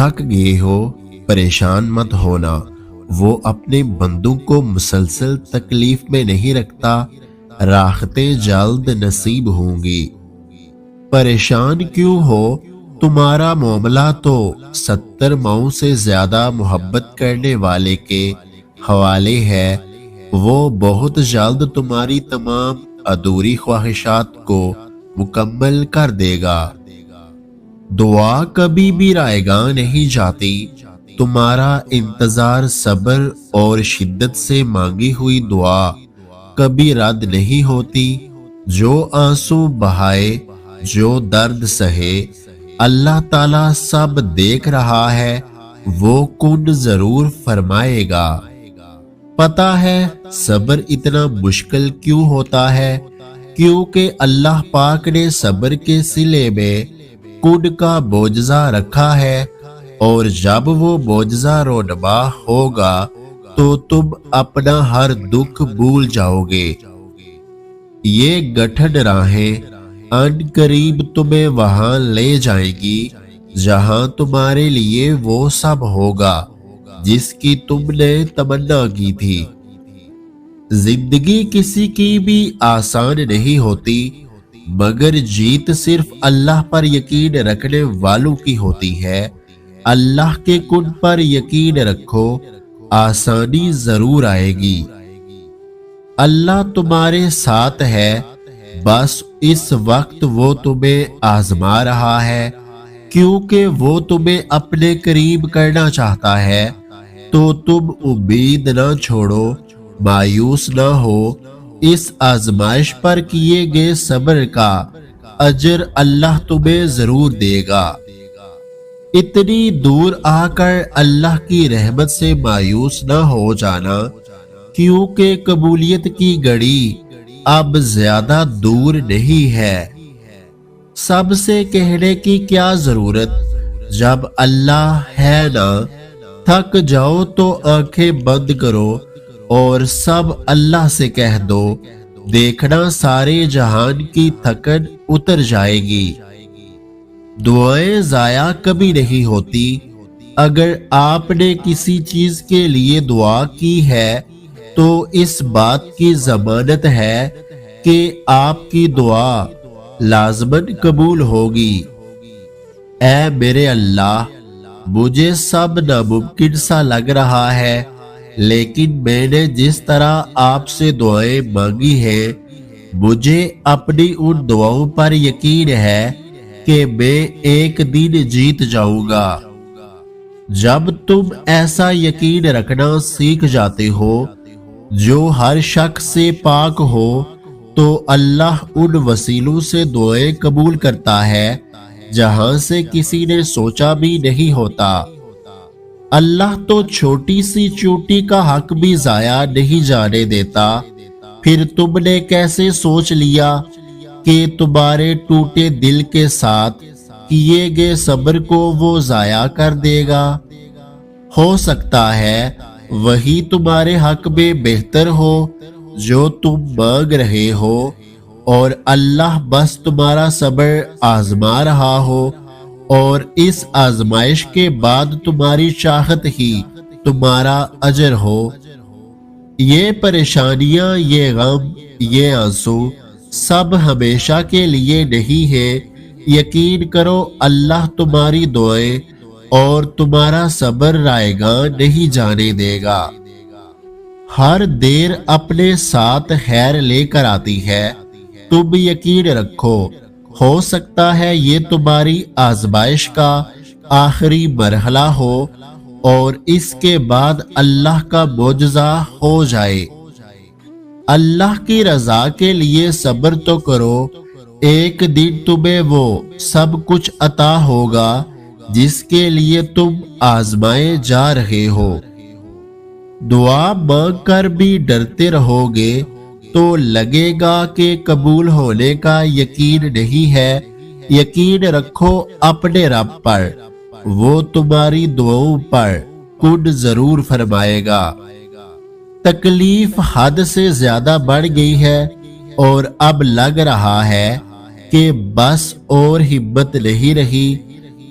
تھک گئے ہو پریشان مت ہونا، وہ اپنے بندوں کو مسلسل تکلیف میں نہیں رکھتا، راحتیں جلد نصیب ہوں گی۔ پریشان کیوں ہو؟ تمہارا معاملہ تو 70 ماؤں سے زیادہ محبت کرنے والے کے حوالے ہے، وہ بہت جلد تمہاری تمام ادھوری خواہشات کو مکمل کر دے گا۔ دعا کبھی بھی رائے گاں نہیں جاتی، تمہارا انتظار صبر اور شدت سے مانگی ہوئی دعا کبھی رد نہیں ہوتی۔ جو آنسو بہائے، جو درد سہے، اللہ تعالیٰ سب دیکھ رہا ہے، وہ کن ضرور فرمائے گا۔ پتہ ہے صبر اتنا مشکل کیوں ہوتا ہے؟ کیونکہ اللہ پاک نے صبر کے صلے میں کن کا معجزہ رکھا ہے، اور جب وہ معجزہ رونما ہوگا تو تم اپنا ہر دکھ بھول جاؤ گے۔ یہ گٹھن راہیں ان قریب تمہیں وہاں لے جائیں گی جہاں تمہارے لیے وہ سب ہوگا جس کی تم نے تمنا کی تھی۔ زندگی کسی کی بھی آسان نہیں ہوتی، مگر جیت صرف اللہ پر یقین رکھنے والوں کی ہوتی ہے۔ اللہ کے کن پر یقین رکھو، آسانی ضرور آئے گی۔ اللہ تمہارے ساتھ ہے، بس اس وقت وہ تمہیں آزما رہا ہے، کیونکہ وہ تمہیں اپنے قریب کرنا چاہتا ہے۔ تو تم امید نہ چھوڑو، مایوس نہ ہو، اس آزمائش پر کیے گئے صبر کا اجر اللہ تمہیں ضرور دے گا۔ اتنی دور آ کر اللہ کی رحمت سے مایوس نہ ہو جانا، کیونکہ قبولیت کی گھڑی اب زیادہ دور نہیں ہے۔ سب سے کہنے کی کیا ضرورت جب اللہ ہے نا؟ تھک جاؤ تو آنکھیں بند کرو اور سب اللہ سے کہہ دو، دیکھنا سارے جہان کی تھکن اتر جائے گی۔ دعائیں ضائع کبھی نہیں ہوتی۔ اگر آپ نے کسی چیز کے لیے دعا کی ہے تو اس بات کی ضمانت ہے کہ آپ کی دعا لازماً قبول ہوگی۔ اے میرے اللہ، مجھے سب ناممکن سا لگ رہا ہے، لیکن میں نے جس طرح آپ سے دعائیں مانگی ہیں، مجھے اپنی ان دعاؤں پر یقین ہے کہ میں ایک دن جیت جاؤں گا۔ جب تم ایسا یقین رکھنا سیکھ جاتے ہو جو ہر شک سے پاک ہو، تو اللہ ان وسیلوں سے دعائیں قبول کرتا ہے جہاں سے کسی نے سوچا بھی نہیں ہوتا۔ اللہ تو چھوٹی سی چوٹی کا حق بھی ضائع نہیں جانے دیتا، پھر تم نے کیسے سوچ لیا کہ تمہارے ٹوٹے دل کے ساتھ کیے گئے صبر کو وہ ضائع کر دے گا؟ ہو سکتا ہے وہی تمہارے حق میں بہتر ہو جو تم مانگ رہے ہو، اور اللہ بس تمہارا صبر آزما رہا ہو، اور اس آزمائش کے بعد تمہاری چاہت ہی تمہارا اجر ہو۔ یہ پریشانیاں، یہ غم، یہ آنسو سب ہمیشہ کے لیے نہیں ہے۔ یقین کرو اللہ تمہاری دعائیں اور تمہارا صبر رائے گاں نہیں جانے دے گا۔ ہر دیر اپنے ساتھ خیر لے کر آتی ہے، تم یقین رکھو۔ ہو سکتا ہے یہ تمہاری آزمائش کا آخری مرحلہ ہو اور اس کے بعد اللہ کا معجزہ ہو جائے۔ اللہ کی رضا کے لیے صبر تو کرو، ایک دن تمہیں وہ سب کچھ عطا ہوگا جس کے لیے تم آزمائے جا رہے ہو۔ دعا مانگ کر بھی ڈرتے رہو گے تو لگے گا کہ قبول ہونے کا یقین نہیں ہے۔ یقین رکھو اپنے رب پر، وہ تمہاری دعاؤں پر کن ضرور فرمائے گا۔ تکلیف حد سے زیادہ بڑھ گئی ہے اور اب لگ رہا ہے کہ بس اور ہمت نہیں رہی،